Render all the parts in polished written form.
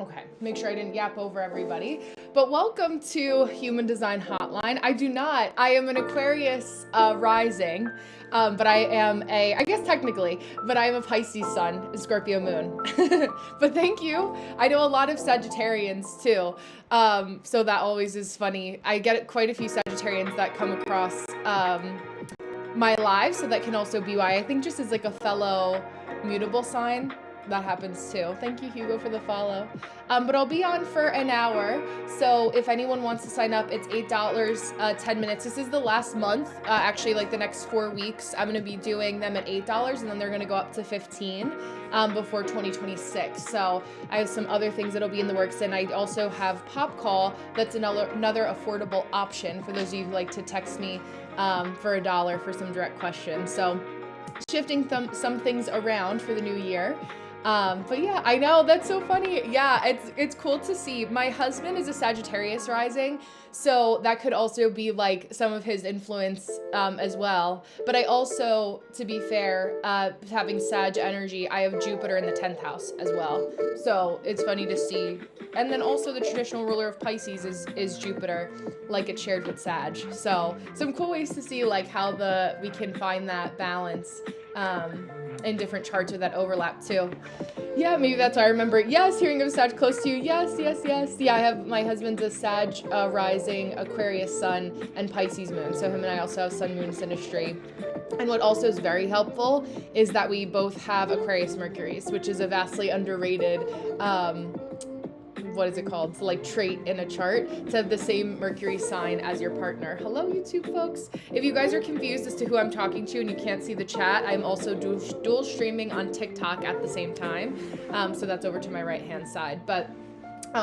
Okay, make sure I didn't yap over everybody. But welcome to Human Design Hotline. I am an Aquarius rising, but I guess technically, but I am a Pisces sun, Scorpio moon. But thank you. I know a lot of Sagittarians too, so that always is funny. I get quite a few Sagittarians that come across my live, so that can also be why I think just as like a fellow mutable sign, that happens too. Thank you, Hugo, for the follow. But I'll be on for an hour. So if anyone wants to sign up, it's $8, 10 minutes. This is the last month. Actually, like the next 4 weeks, I'm going to be doing them at $8, and then they're going to go up to 15 before 2026. So I have some other things that'll be in the works. And I also have Pop Call. That's another affordable option for those of you who like to text me for $1 for some direct questions. So shifting some things around for the new year. But yeah, I know, that's so funny. Yeah, it's cool to see. My husband is a Sagittarius rising, so that could also be like some of his influence as well. But I also, to be fair, having Sag energy, I have Jupiter in the 10th house as well. So it's funny to see. And then also the traditional ruler of Pisces is Jupiter, like it's shared with Sag. So some cool ways to see like how we can find that balance in different charts with that overlap too. Yeah, maybe that's why I remember. Yes, hearing of Sag close to you. Yes. Yeah, I have my husband's a Sag rising, Aquarius sun, and Pisces moon. So him and I also have sun moon synastry. And what also is very helpful is that we both have Aquarius Mercuries, which is a vastly underrated what is it called? So like trait in a chart to have the same Mercury sign as your partner. Hello, YouTube folks. If you guys are confused as to who I'm talking to and you can't see the chat, I'm also dual streaming on TikTok at the same time. So that's over to my right hand side. But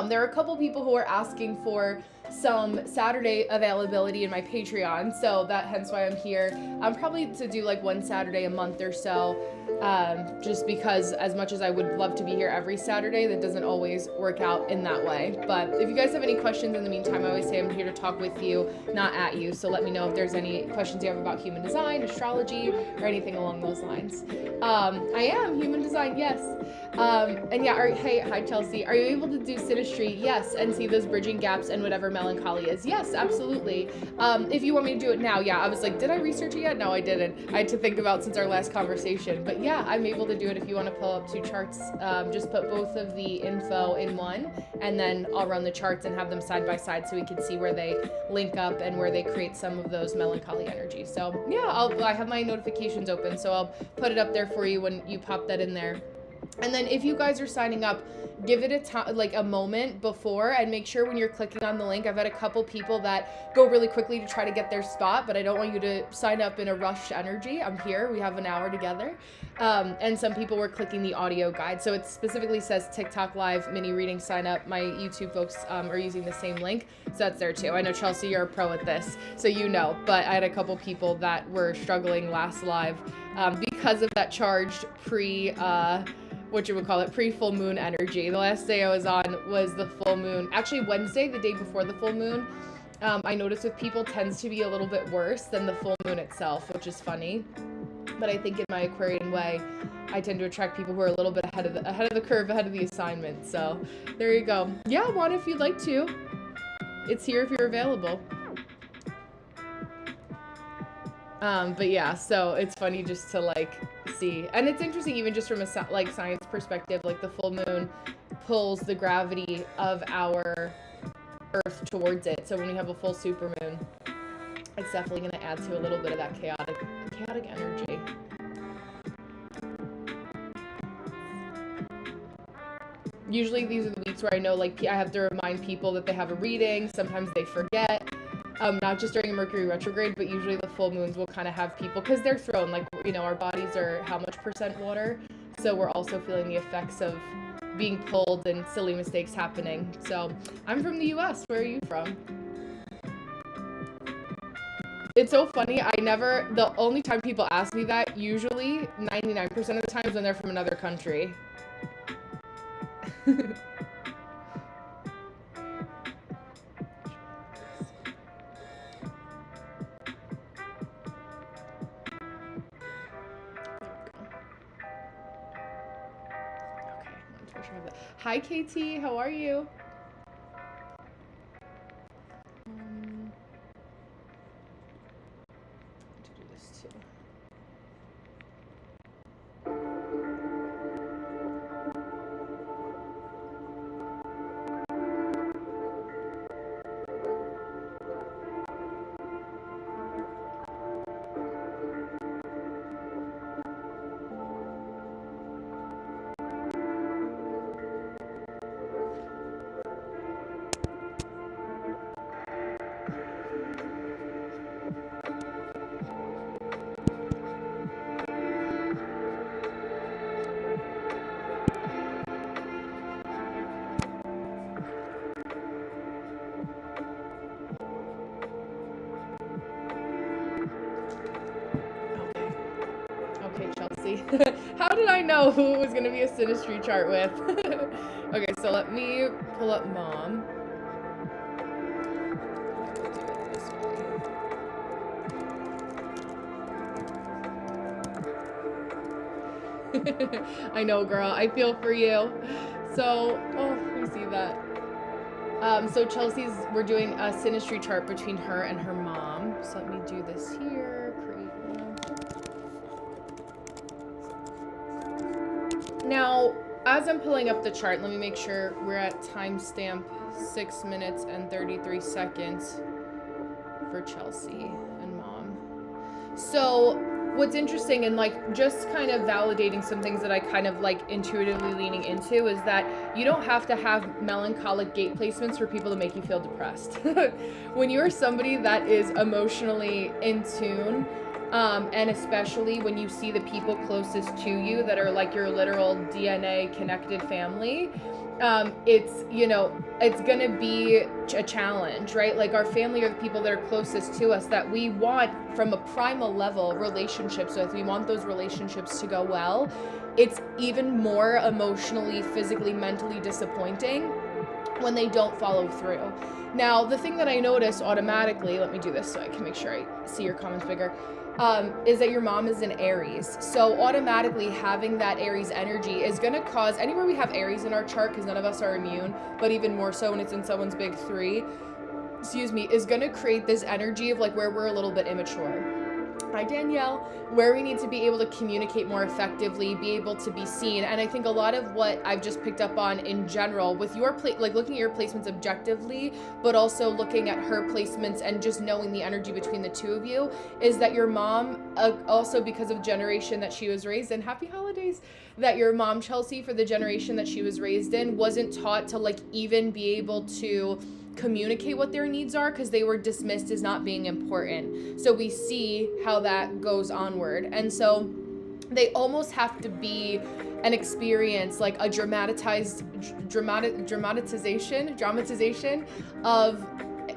there are a couple people who are asking for some Saturday availability in my Patreon, so hence why I'm here. I'm probably to do like one Saturday a month or so, just because as much as I would love to be here every Saturday, that doesn't always work out in that way. But if you guys have any questions in the meantime, I always say I'm here to talk with you, not at you. So let me know if there's any questions you have about human design, astrology, or anything along those lines. I am human design, yes. And yeah, hey, hi Chelsea. Are you able to do synastry? Yes, and see those bridging gaps and whatever melancholy is? Yes, absolutely. If you want me to do it now, yeah. I was like, did I research it yet? No, I didn't. I had to think about since our last conversation. But yeah, I'm able to do it if you want to pull up two charts. Just put both of the info in one, and then I'll run the charts and have them side by side so we can see where they link up and where they create some of those melancholy energies. So yeah, I have my notifications open, so I'll put it up there for you when you pop that in there. And then if you guys are signing up, give it a moment before, and make sure when you're clicking on the link. I've had a couple people that go really quickly to try to get their spot, but I don't want you to sign up in a rushed energy. I'm here. We have an hour together. And some people were clicking the audio guide. So it specifically says TikTok live mini reading sign up. My YouTube folks are using the same link. So that's there too. I know Chelsea, you're a pro at this, so you know, but I had a couple people that were struggling last live because of that charged pre-full moon energy. The last day I was on was the full moon. Actually, Wednesday, the day before the full moon, I noticed with people tends to be a little bit worse than the full moon itself, which is funny. But I think in my Aquarian way, I tend to attract people who are a little bit ahead of the curve, ahead of the assignment. So there you go. Yeah, Juan, if you'd like to. It's here if you're available. But yeah, so it's funny just to like see, and it's interesting even just from a science perspective, like the full moon pulls the gravity of our Earth towards it. So when we have a full supermoon, it's definitely going to add to a little bit of that chaotic energy. Usually these are the weeks where I know like I have to remind people that they have a reading. Sometimes they forget. Not just during Mercury retrograde, but usually the full moons will kind of have people, because they're thrown, like, you know, our bodies are how much % water, so we're also feeling the effects of being pulled and silly mistakes happening. So I'm from the US. Where are you from? It's so funny. The only time people ask me that, usually 99% of the time, is when they're from another country. Hi, KT. How are you? To do this too. Okay, Chelsea. How did I know who it was going to be a synastry chart with? Okay, so let me pull up mom. I know, girl. I feel for you. So, oh, let me see that. So Chelsea's, we're doing a synastry chart between her and her mom. So let me do this here. Create one. Now, as I'm pulling up the chart, let me make sure we're at timestamp 6 minutes and 33 seconds for Chelsea and mom. So what's interesting and like just kind of validating some things that I kind of like intuitively leaning into is that you don't have to have melancholic gate placements for people to make you feel depressed. When you're somebody that is emotionally in tune, and especially when you see the people closest to you that are like your literal DNA connected family, it's, you know, it's gonna be a challenge, right? Like our family are the people that are closest to us that we want from a primal level relationships with. We want those relationships to go well. It's even more emotionally, physically, mentally disappointing when they don't follow through. Now, the thing that I notice automatically, let me do this so I can make sure I see your comments bigger, is that your mom is in Aries. So automatically having that Aries energy is going to cause, anywhere we have Aries in our chart, because none of us are immune, but even more so when it's in someone's big three, is going to create this energy of like where we're a little bit immature. Hi, Danielle. Where we need to be able to communicate more effectively, be able to be seen. And I think a lot of what I've just picked up on in general with your like looking at your placements objectively, but also looking at her placements and just knowing the energy between the two of you, is that your mom, also because of generation that she was raised in, happy holidays, that your mom, Chelsea, for the generation that she was raised in, wasn't taught to like even be able to communicate what their needs are because they were dismissed as not being important. So we see how that goes onward. And so they almost have to be an experience, like a dramatization of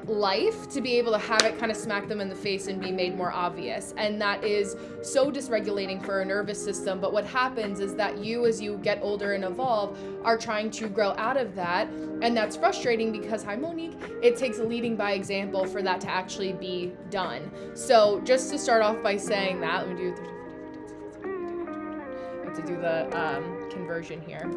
life to be able to have it kind of smack them in the face and be made more obvious. And that is so dysregulating for our nervous system. But what happens is that you, as you get older and evolve, are trying to grow out of that. And that's frustrating because, hi Monique, it takes leading by example for that to actually be done. So just to start off by saying that, let me do to do the conversion here.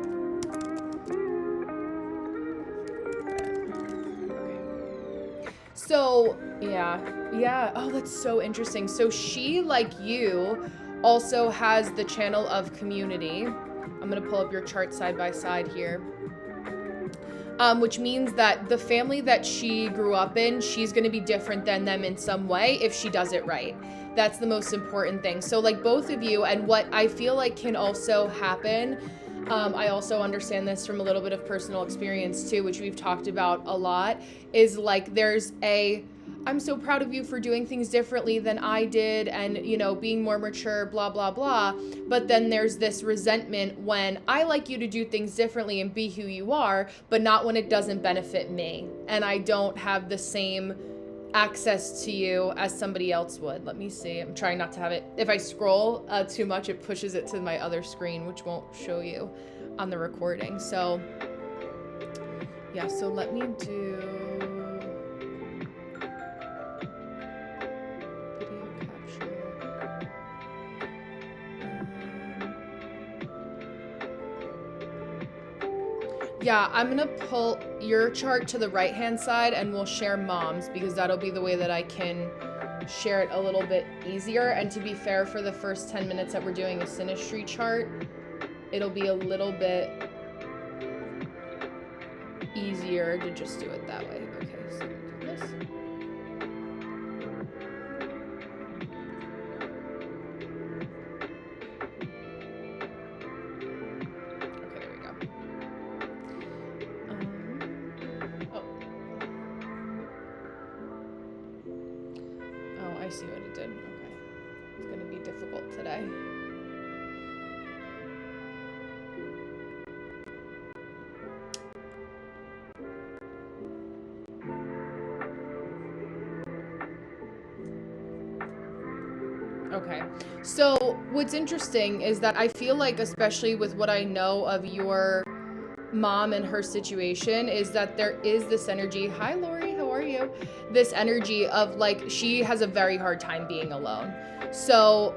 So yeah. Oh, that's so interesting. So she, like you, also has the channel of community. I'm gonna pull up your chart side by side here. Which means that the family that she grew up in, she's gonna be different than them in some way if she does it right. That's the most important thing. So like both of you, and what I feel like can also happen, I also understand this from a little bit of personal experience too, which we've talked about a lot, is like there's I'm so proud of you for doing things differently than I did and, you know, being more mature, blah, blah, blah. But then there's this resentment when I like you to do things differently and be who you are, but not when it doesn't benefit me. And I don't have the same access to you as somebody else would. Let me see. I'm trying not to have it. If I scroll too much, it pushes it to my other screen, which won't show you on the recording. So yeah, so let me do video capture. Yeah, I'm gonna pull your chart to the right-hand side and we'll share mom's because that'll be the way that I can share it a little bit easier. And to be fair, for the first 10 minutes that we're doing a synastry chart, it'll be a little bit easier to just do it that way. Okay, so do this. Okay, there we go. Oh, I see what it did. Okay. It's gonna be difficult today. Okay. So what's interesting is that I feel like, especially with what I know of your mom and her situation, is that there is this energy. Hi, Lori. How are you? This energy of like, she has a very hard time being alone. So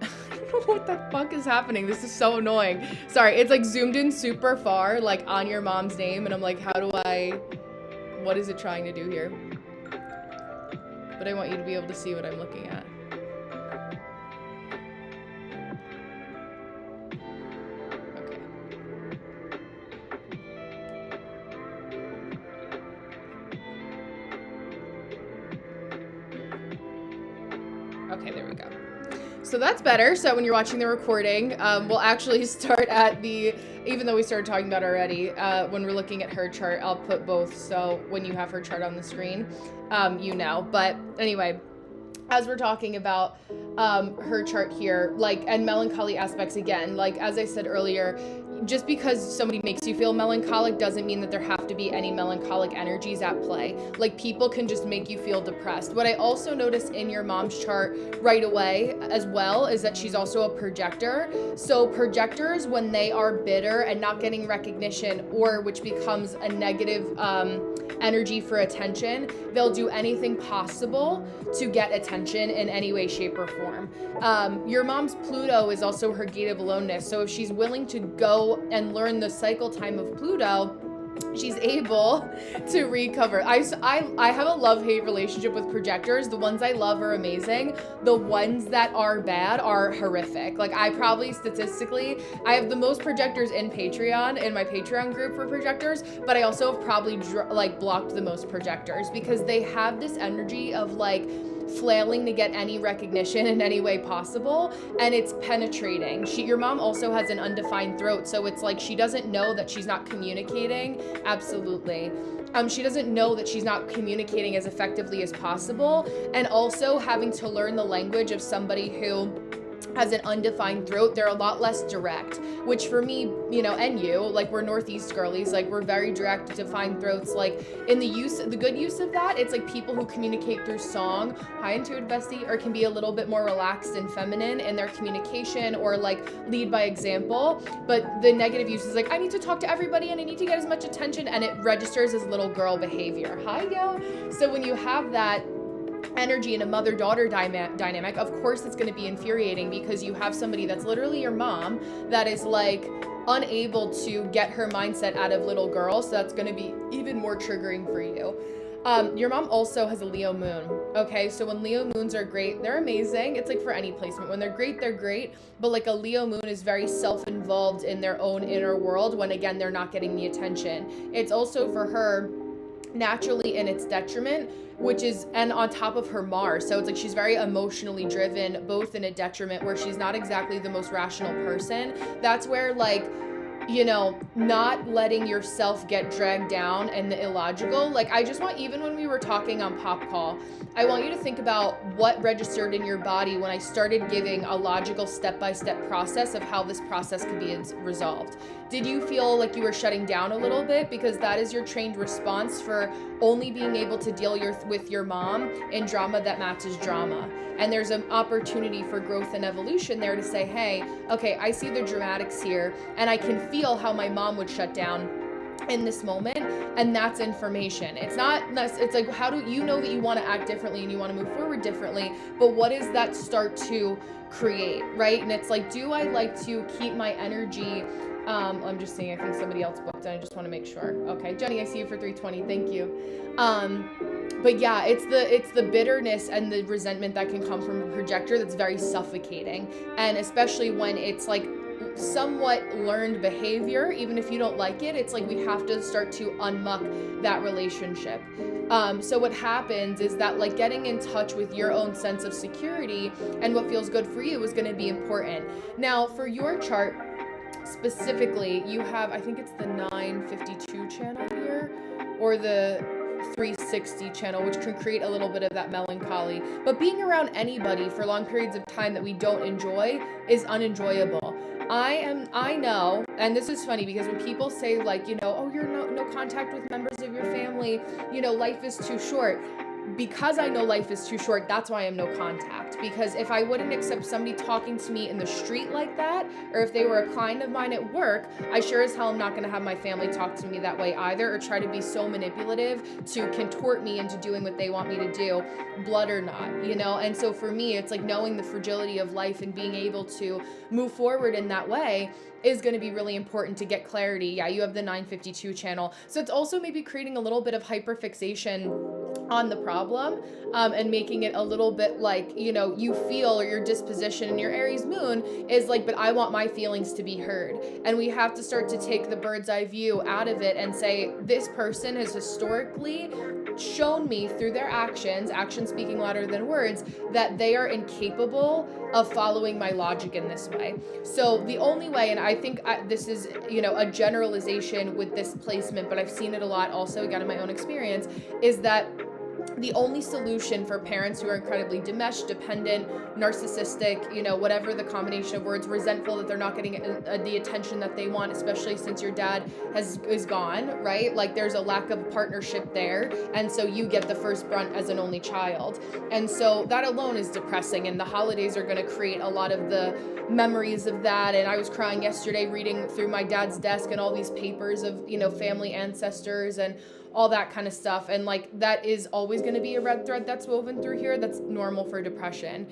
I don't know what the fuck is happening. This is so annoying. Sorry. It's like zoomed in super far, like on your mom's name. And I'm like, what is it trying to do here? But I want you to be able to see what I'm looking at. Okay, there we go. So that's better. So when you're watching the recording, we'll actually start at even though we started talking about it already, when we're looking at her chart, I'll put both. So when you have her chart on the screen, you know. But anyway, as we're talking about her chart here, like, and melancholy aspects again, like, as I said earlier, just because somebody makes you feel melancholic doesn't mean that there have to be any melancholic energies at play. Like, people can just make you feel depressed. What I also noticed in your mom's chart right away as well is that she's also a projector. So projectors, when they are bitter and not getting recognition, or which becomes a negative energy for attention, they'll do anything possible to get attention in any way, shape, or form. Your mom's Pluto is also her gate of aloneness. So if she's willing to go and learn the cycle time of Pluto, she's able to recover. I have a love-hate relationship with projectors. The ones I love are amazing. The ones that are bad are horrific. Like, I probably statistically, I have the most projectors in Patreon, in my Patreon group for projectors, but I also have probably blocked the most projectors because they have this energy of like flailing to get any recognition in any way possible, and it's penetrating. Your mom also has an undefined throat, so it's like she doesn't know that she's not communicating. Absolutely. She doesn't know that she's not communicating as effectively as possible, and also having to learn the language of somebody who has an undefined throat. They're a lot less direct, which for me, you know, and you, like, we're Northeast girlies, like, we're very direct, defined throats. Like, in the good use of that, it's like people who communicate through song, hi intuitive bestie, or can be a little bit more relaxed and feminine in their communication, or like lead by example. But the negative use is like, I need to talk to everybody and I need to get as much attention, and it registers as little girl behavior. Hi, yo. So when you have that energy in a mother-daughter dynamic, of course it's going to be infuriating, because you have somebody that's literally your mom that is like unable to get her mindset out of little girl, so that's going to be even more triggering for you. Your mom also has a Leo moon. Okay, so when Leo moons are great, they're amazing. It's like for any placement. When they're great, but like a Leo moon is very self-involved in their own inner world when, again, they're not getting the attention. It's also for her naturally in its detriment, and on top of her Mars. So it's like she's very emotionally driven, both in a detriment where she's not exactly the most rational person. That's where, like, you know, not letting yourself get dragged down and the illogical. Like, I just want, even when we were talking on Pop Call, I want you to think about what registered in your body when I started giving a logical step-by-step process of how this process could be resolved. Did you feel like you were shutting down a little bit? Because that is your trained response for only being able to deal with your mom in drama that matches drama. And there's an opportunity for growth and evolution there to say, hey, okay, I see the dramatics here, and I can feel how my mom would shut down. in this moment, and that's information. It's like, how do you know that you want to act differently and you want to move forward differently, but what does that start to create, right? And it's like, do I like to keep my energy, I'm just saying, I think somebody else booked and I just want to make sure. Okay, Jenny, I see you for 320, thank you. But yeah, it's the bitterness and the resentment that can come from a projector that's very suffocating, and especially when it's like somewhat learned behavior, even if you don't like it, it's like we have to start to unmuck that relationship. So what happens is that, like, getting in touch with your own sense of security and what feels good for you is going to be important. Now, for your chart specifically, you have, I think it's the 952 channel here, or the 360 channel, which can create a little bit of that melancholy. But being around anybody for long periods of time that we don't enjoy is unenjoyable. I know, and this is funny because when people say, like, you know, oh, you're no contact with members of your family, you know, life is too short. Because I know life is too short, that's why I'm no contact. Because if I wouldn't accept somebody talking to me in the street like that, or if they were a client of mine at work, I sure as hell am not gonna have my family talk to me that way either, or try to be so manipulative to contort me into doing what they want me to do, blood or not, you know? And so for me, it's like knowing the fragility of life and being able to move forward in that way is going to be really important to get clarity. Yeah, you have the 952 channel. So it's also maybe creating a little bit of hyperfixation on the problem, and making it a little bit like, you know, you feel, or your disposition in your Aries moon is like, but I want my feelings to be heard. And we have to start to take the bird's eye view out of it and say, this person has historically shown me through their actions speaking louder than words, that they are incapable of following my logic in this way. So the only way, and I think this is, you know, a generalization with this placement, but I've seen it a lot also, again, in my own experience, is that the only solution for parents who are incredibly enmeshed, dependent, narcissistic, you know, whatever the combination of words, resentful that they're not getting the attention that they want, especially since your dad is gone, right? Like, there's a lack of partnership there, and so you get the first brunt as an only child. And so that alone is depressing, and the holidays are going to create a lot of the memories of that. And I was crying yesterday reading through my dad's desk and all these papers of, you know, family ancestors and all that kind of stuff. And like, that is always going to be a red thread that's woven through here. That's normal for depression.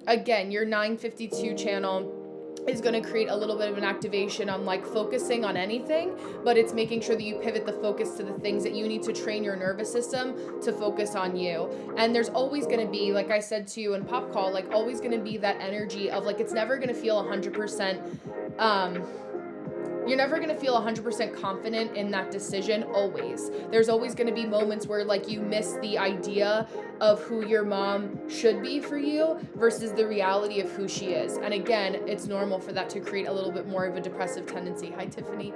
Again, your 952 channel is going to create a little bit of an activation on like focusing on anything, but it's making sure that you pivot the focus to the things that you need to train your nervous system to focus on you. And there's always going to be, like I said to you in Pop Call, like always going to be that energy of like, it's never going to feel 100%, you're never going to feel 100% confident in that decision, always. There's always going to be moments where like you miss the idea of who your mom should be for you versus the reality of who she is. And again, it's normal for that to create a little bit more of a depressive tendency. Hi, Tiffany.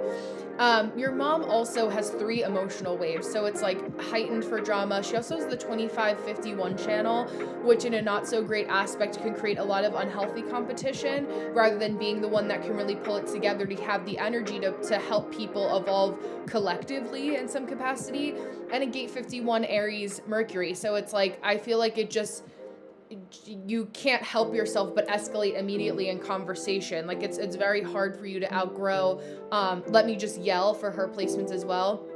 Your mom also has 3 emotional waves, so it's like heightened for drama. She also has the 2551 channel, which in a not so great aspect can create a lot of unhealthy competition rather than being the one that can really pull it together to have the energy to help people evolve collectively in some capacity. And a gate 51 Aries Mercury, so it's like, I feel like it just, you can't help yourself but escalate immediately in conversation. Like it's very hard for you to outgrow, let me just yell for her placements as well.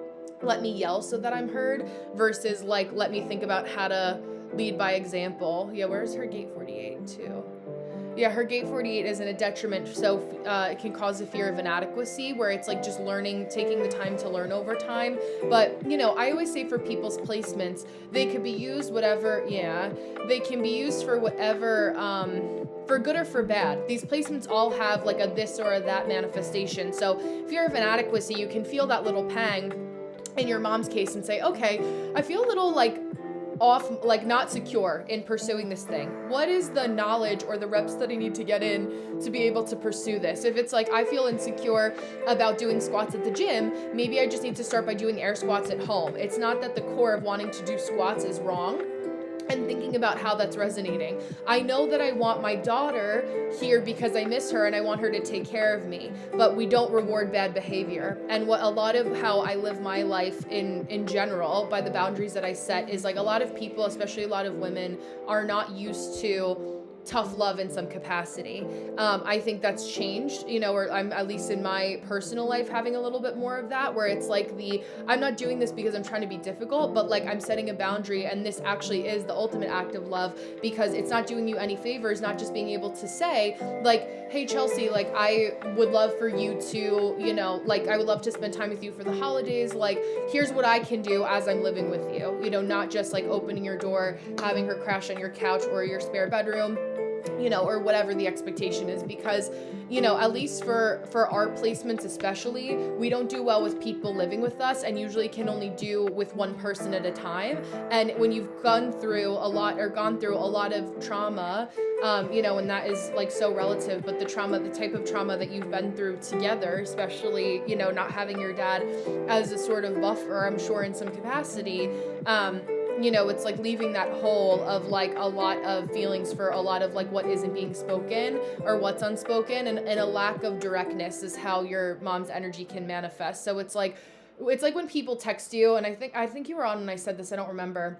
Let me yell so that I'm heard versus like, let me think about how to lead by example. Yeah, where's her gate 48 too? Yeah, her gate 48 isn't a detriment, so it can cause a fear of inadequacy where it's like just learning, taking the time to learn over time. But, you know, I always say for people's placements, they could be used whatever, they can be used for whatever, for good or for bad. These placements all have like a this or a that manifestation. So fear of inadequacy, you can feel that little pang in your mom's case and say, okay, I feel a little like off, like not secure in pursuing this thing. What is the knowledge or the reps that I need to get in to be able to pursue this? If it's like, I feel insecure about doing squats at the gym, maybe I just need to start by doing air squats at home. It's not that the core of wanting to do squats is wrong, and thinking about how that's resonating. I know that I want my daughter here because I miss her and I want her to take care of me, but we don't reward bad behavior. And what a lot of how I live my life in general, by the boundaries that I set, is like a lot of people, especially a lot of women, are not used to tough love in some capacity. I think that's changed, or I'm, at least in my personal life, having a little bit more of that, where it's like I'm not doing this because I'm trying to be difficult, but like I'm setting a boundary, and this actually is the ultimate act of love, because it's not doing you any favors, not just being able to say like, hey Chelsea, like I would love for you to, like I would love to spend time with you for the holidays, like here's what I can do as I'm living with you, not just like opening your door, having her crash on your couch or your spare bedroom, or whatever the expectation is, because, at least for our placements especially, we don't do well with people living with us, and usually can only do with one person at a time. And when you've gone through a lot of trauma, and that is like so relative, but the type of trauma that you've been through together, especially, not having your dad as a sort of buffer, I'm sure in some capacity, it's like leaving that hole of like a lot of feelings for a lot of like what isn't being spoken or what's unspoken, and a lack of directness is how your mom's energy can manifest. So it's like when people text you, and I think you were on when I said this, I don't remember,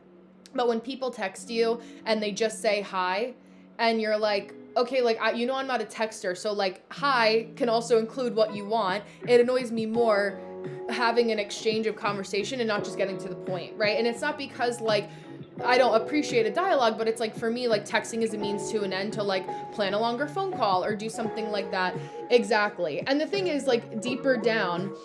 but when people text you and they just say hi, and you're like, okay, like I'm not a texter, so like hi can also include what you want. It annoys me more having an exchange of conversation and not just getting to the point, right? And it's not because like I don't appreciate a dialogue, but it's like for me, like texting is a means to an end to like plan a longer phone call or do something like that. Exactly. And the thing is, like deeper down,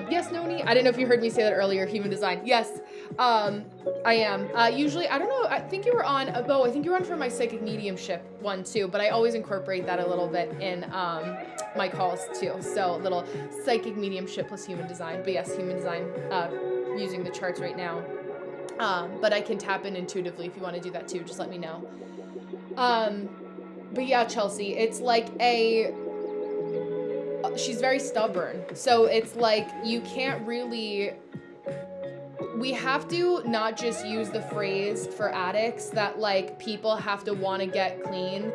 yes, Noni, I didn't know if you heard me say that earlier, human design. Yes, I am. Usually, I don't know, I think you were on, I think you were on for my psychic mediumship one too, but I always incorporate that a little bit in my calls too. So little psychic mediumship plus human design. But yes, human design, using the charts right now. But I can tap in intuitively if you want to do that too. Just let me know. But yeah, Chelsea, it's like she's very stubborn. So it's like you can't really, we have to not just use the phrase for addicts that like people have to want to get clean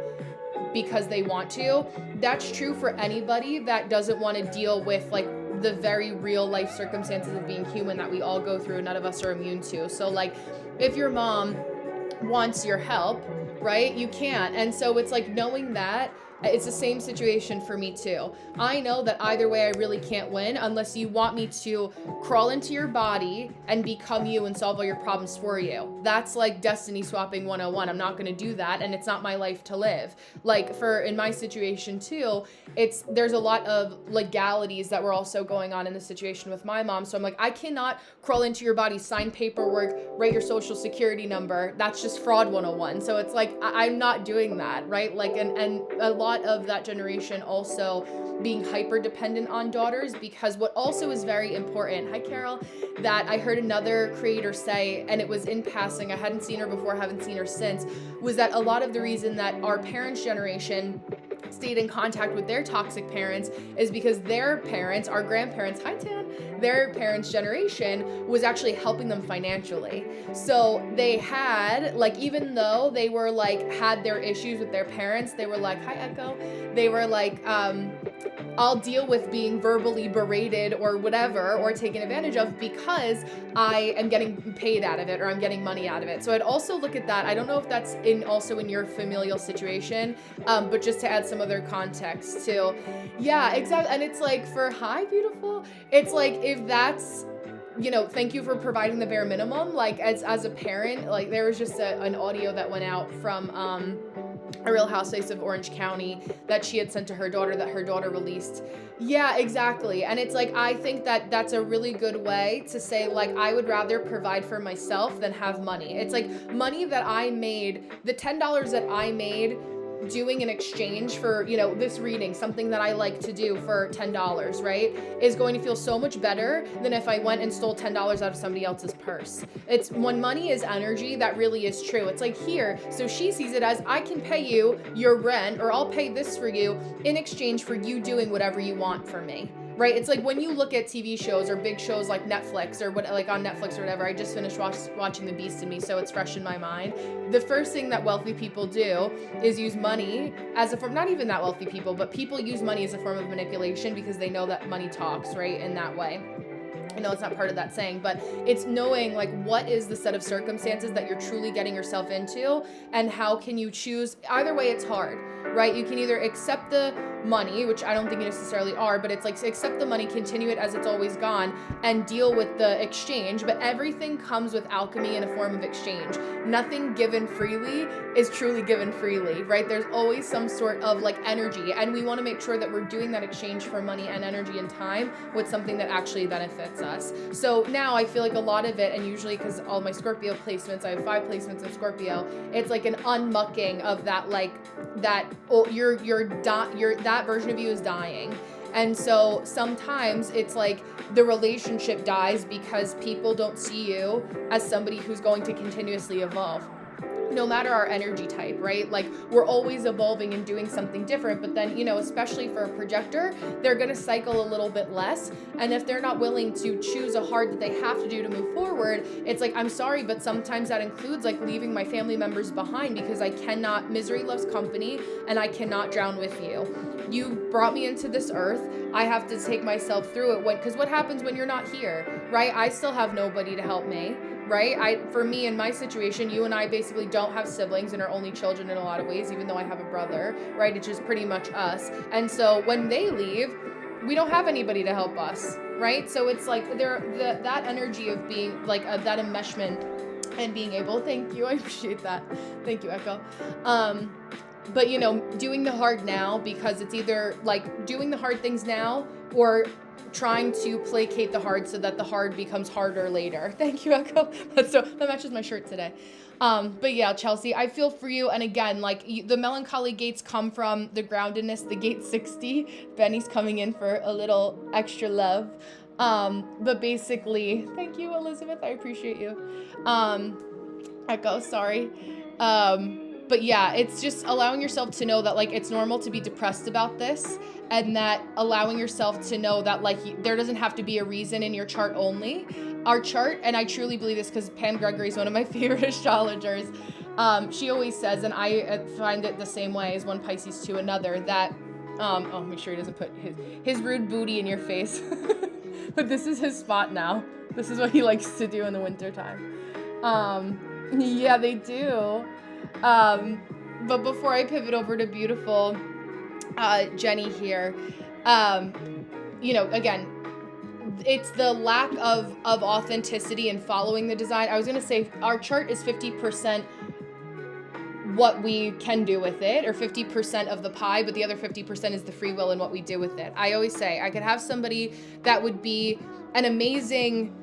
because they want to. That's true for anybody that doesn't want to deal with like the very real life circumstances of being human that we all go through, none of us are immune to. So like if your mom wants your help, right, you can't. And so it's like knowing that, it's the same situation for me too. I know that either way I really can't win unless you want me to crawl into your body and become you and solve all your problems for you. That's like destiny swapping 101. I'm not going to do that, and it's not my life to live. Like in my situation too, there's a lot of legalities that were also going on in the situation with my mom. So I'm like, I cannot crawl into your body, sign paperwork, write your social security number. That's just fraud 101. So it's like, I'm not doing that, right? Like, and a lot of that generation also being hyper dependent on daughters, because what also is very important, hi Carol, that I heard another creator say, and it was in passing, I hadn't seen her before, haven't seen her since, was that a lot of the reason that our parents' generation stayed in contact with their toxic parents is because their parents, our grandparents, hi Tan, their parents' generation was actually helping them financially. So they had, like, even though they were like, had their issues with their parents, they were like, hi Echo, they were like, I'll deal with being verbally berated or whatever, or taken advantage of because I am getting paid out of it, or I'm getting money out of it. So I'd also look at that. I don't know if that's also in your familial situation, but just to add some other context too. Yeah, exactly. And it's like for hi, beautiful. It's like, if that's, thank you for providing the bare minimum. Like as a parent, like there was just an audio that went out from, a Real Housewives of Orange County that she had sent to her daughter that her daughter released. Yeah, exactly. And it's like, I think that that's a really good way to say, like, I would rather provide for myself than have money. It's like money that I made, the $10 that I made doing an exchange for, this reading, something that I like to do for $10, right, is going to feel so much better than if I went and stole $10 out of somebody else's purse. It's when money is energy, that really is true. It's like here, so she sees it as, I can pay you your rent, or I'll pay this for you in exchange for you doing whatever you want for me. Right? It's like when you look at TV shows or big shows like Netflix or what, like on Netflix or whatever. I just finished watching The Beast in Me, so it's fresh in my mind. The first thing that wealthy people do is use money as a form, not even that wealthy people, but people use money as a form of manipulation because they know that money talks, right? In that way. I know it's not part of that saying, but it's knowing like what is the set of circumstances that you're truly getting yourself into, and how can you choose. Either way, it's hard, right? You can either accept the money, which I don't think you necessarily are, but it's like accept the money, continue it as it's always gone, and deal with the exchange. But everything comes with alchemy in a form of exchange. Nothing given freely is truly given freely, right? There's always some sort of like energy, and we want to make sure that we're doing that exchange for money and energy and time with something that actually benefits us. So now I feel like a lot of it, and usually because all my Scorpio placements, I have 5 placements in Scorpio, it's like an unmucking of that, like that, oh, that version of you is dying. And so sometimes it's like the relationship dies because people don't see you as somebody who's going to continuously evolve. No matter our energy type, right? Like we're always evolving and doing something different, but then, you know, especially for a projector, they're going to cycle a little bit less. And if they're not willing to choose a hard that they have to do to move forward, it's like, I'm sorry, but sometimes that includes like leaving my family members behind, because I cannot, misery loves company, and I cannot drown with you. You brought me into this earth. I have to take myself through it, because what happens when you're not here, right? I still have nobody to help me. Right? For me, in my situation, you and I basically don't have siblings and are only children in a lot of ways, even though I have a brother, right? It's just pretty much us. And so when they leave, we don't have anybody to help us, right? So it's like that energy of being like that enmeshment and being able, thank you, I appreciate that. Thank you, Echo. But you know, doing the hard now, because it's either like doing the hard things now or trying to placate the hard so that the hard becomes harder later. Thank you, Echo. That matches my shirt today. But yeah, Chelsea, I feel for you. And again, like the melancholy gates come from the groundedness, the gate 60. Benny's coming in for a little extra love. But basically, thank you, Elizabeth. I appreciate you. Echo, sorry. But yeah, it's just allowing yourself to know that like it's normal to be depressed about this, and that allowing yourself to know that like there doesn't have to be a reason in your chart only. Our chart, and I truly believe this because Pam Gregory is one of my favorite astrologers. She always says, and I find it the same way as one Pisces to another, that make sure he doesn't put his rude booty in your face. But this is his spot now. This is what he likes to do in the wintertime. Yeah, they do. But before I pivot over to beautiful Jenny here, you know, again, it's the lack of authenticity in following the design. I was going to say our chart is 50% what we can do with it, or 50% of the pie, but the other 50% is the free will and what we do with it. I always say I could have somebody that would be an amazing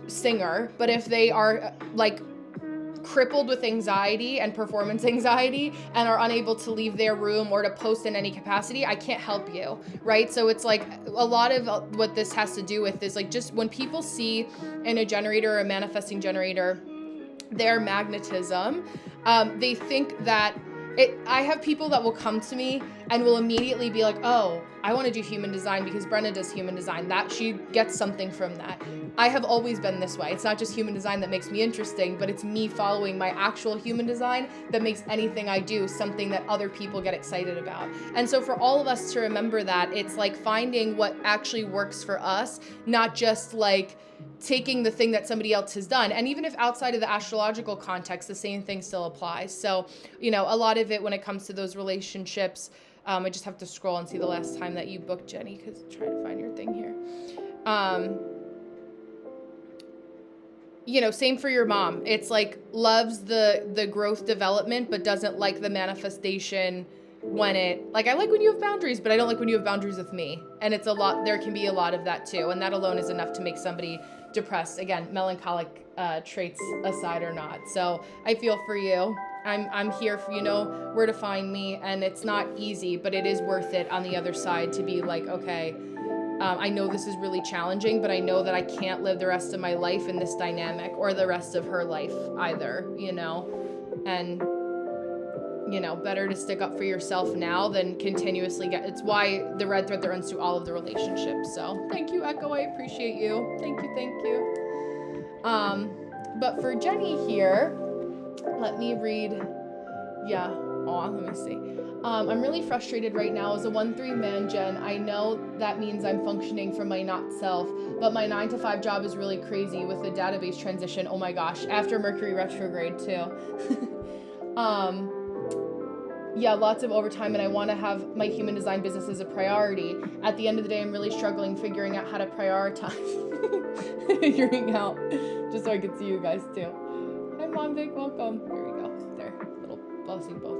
singer, but if they are like crippled with anxiety and performance anxiety and are unable to leave their room or to post in any capacity, I can't help you, right? So it's like a lot of what this has to do with is like just when people see in a generator or a manifesting generator their magnetism, they think that I have people that will come to me and will immediately be like, oh, I want to do human design because Brenna does human design. That she gets something from that. I have always been this way. It's not just human design that makes me interesting, but it's me following my actual human design that makes anything I do something that other people get excited about. And so for all of us to remember that, it's like finding what actually works for us, not just like taking the thing that somebody else has done. And even if outside of the astrological context, the same thing still applies. So, you know, a lot of it when it comes to those relationships, I just have to scroll and see the last time that you booked, Jenny, because try to find your thing here. You know, same for your mom. It's like loves the growth development, but doesn't like the manifestation when it, like I like when you have boundaries, but I don't like when you have boundaries with me. And it's a lot, there can be a lot of that too. And that alone is enough to make somebody depressed. Again, melancholic traits aside or not. So I feel for you. I'm here for, you know where to find me, and it's not easy, but it is worth it on the other side to be like, okay, I know this is really challenging, but I know that I can't live the rest of my life in this dynamic or the rest of her life either, you know, and you know, better to stick up for yourself now than continuously it's why the red thread that runs through all of the relationships. So thank you, Echo. I appreciate you. Thank you. But for Jenny here, let me read. Yeah. Let me see. I'm really frustrated right now. As a 1-3 man gen, I know that means I'm functioning from my not self, but my 9-to-5 job is really crazy with the database transition. Oh my gosh, after Mercury retrograde too. Yeah, lots of overtime, and I want to have my human design business as a priority. At the end of the day, I'm really struggling figuring out how to prioritize. Figuring out, just so I could see you guys too. Hi, Mom Vic, welcome. Here we go. There, little blessing both.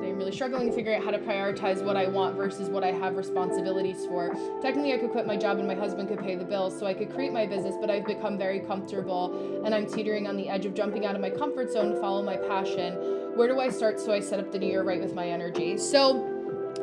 I'm really struggling to figure out how to prioritize what I want versus what I have responsibilities for. Technically, I could quit my job and my husband could pay the bills, so I could create my business, but I've become very comfortable and I'm teetering on the edge of jumping out of my comfort zone to follow my passion. Where do I start so I set up the new year right with my energy? So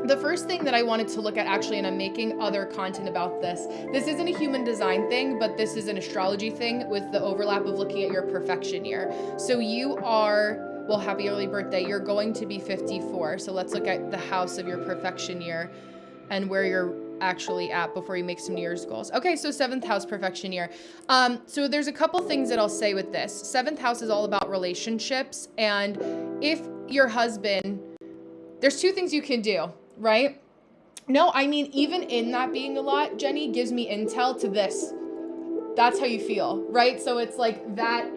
the first thing that I wanted to look at actually, and I'm making other content about this isn't a human design thing, but this is an astrology thing with the overlap of looking at your perfection year. So you are, well, happy early birthday. You're going to be 54. So let's look at the house of your perfection year and where you're actually at before you make some New Year's goals. Okay, so 7th house perfection year. So there's a couple things that I'll say with this. 7th house is all about relationships. And if your husband, there's 2 things you can do, right? No, I mean, even in that being a lot, Jenny gives me intel to this. That's how you feel, right? So it's like that,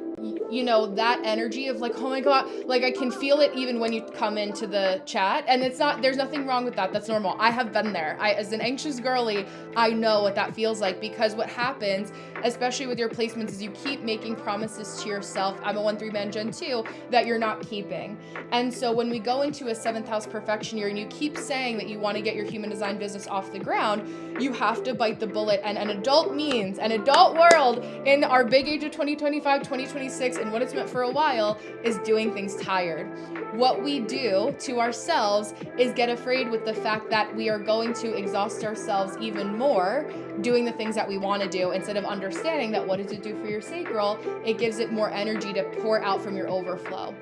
you know, that energy of like, oh my God, like I can feel it even when you come into the chat, and it's not, there's nothing wrong with that. That's normal. I have been there. As an anxious girly, I know what that feels like, because what happens, especially with your placements, is you keep making promises to yourself. I'm a 1-3 man gen too, that you're not keeping. And so when we go into a 7th house perfection year and you keep saying that you want to get your human design business off the ground, you have to bite the bullet. And an adult means, an adult world in our big age of 2025, 2026, and what it's meant for a while is doing things tired. What we do to ourselves is get afraid with the fact that we are going to exhaust ourselves even more doing the things that we want to do, instead of understanding that what does it do for your sacral? It gives it more energy to pour out from your overflow.